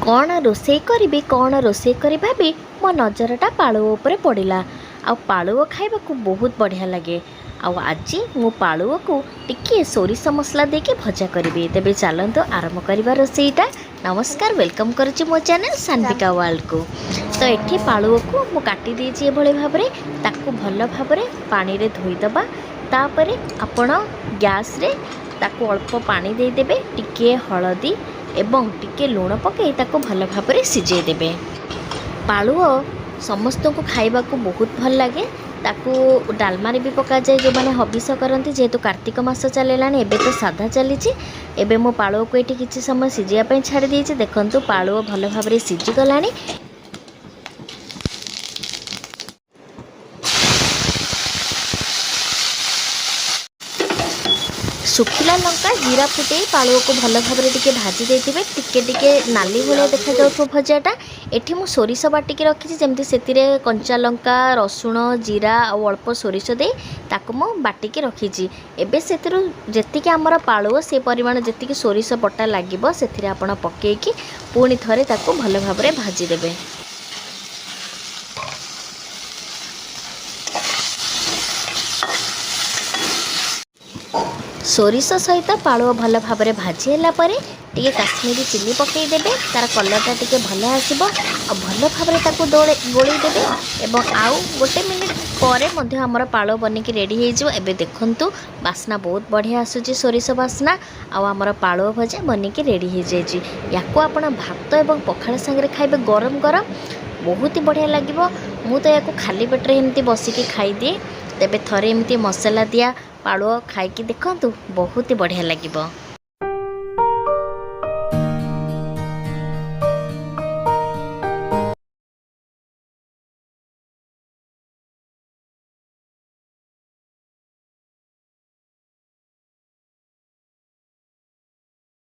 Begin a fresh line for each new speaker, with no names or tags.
कौन रोषे करी कौन रोषे करी भाभी मो नजरटा पालुओ उपरे पड़ा। आ पालुओ खाइबा को बहुत बढ़िया लगे। आज मु पालुओ को टिके सोरिष मसला देके भजा करी। तेबे चलतो आरंभ करवा रोषेईटा। नमस्कार, वेलकम करुच्ची मो चैनल सान्विका वर्ल्ड को। तो ये पालुओ को मु काटी देछि एभଳି भाबरे ताकू भल भाबरे पानी रे धोईदबा। तापरे आपण गैस रे ताकू अल्प पानी दे देबे, टिके हळदी एवं टिके लुण पकई ताकू भल भाबरे सिझे देबे। पालुओ समस्त को खाइबा को बहुत भल लगे। ताकू डालमा भी पका जाए जो मैंने हबिष करती। जेहेतु कार्तिक मास चलला एबे तो साधा चली। एबे मो पालुओ को ये किसी समय सिझापी छाड़ी देछि। देखंतु पालुओ भल भाबरे सिझी गलानी। सुखिला लंका जीरा फुटे पालुओ को भल भाबरे टिके भाजी देथिबे। टिके नाली भलिया देखा जाउथो भजाटा। एठी मु सोरिष बाटिके रखिछि, जेमति सेतिरे कंचा लंका, रसुण, जीरा और अल्प सोरिष दे ताको मु बाटिके रखिछि। एबे सेतिरु जेतिके हमर पालुओ से परिमाण जेतिके सोरिष बटा लागिबो सेतिरे आपण पकेइकी पुणी थरे ताको भल भाबरे भाजी देबे। सोरिष सहित पालुओ भल भाबरे भाजी हैला परे टिके काश्मीरी चिली पकई देबे। तार कलरटा टिके भल आसीबो आ भल भाबरे ताको गोळी देबे। एवं आउ गोटे मिनिट परे मध्ये हमर पालुओ बनिकी रेडी हो जिवो। एबे देखंतु बास्ना बहुत बढ़िया आसुची सोरिष बास्ना। आ हमर पालुओ भजा बनिकी रेडी हो जाइछि। याको आपण भात एवं पखाळ संगे खाइबे गरम गरम, बहुत ही बढ़िया लागिबो। मु तो याको खाली पेटरे एमती बसिकी खाई दिए। तेबे थरे एमती मसला दिया पालुओ खाइकी देखंतु बहुत ही बढ़िया लागिबो।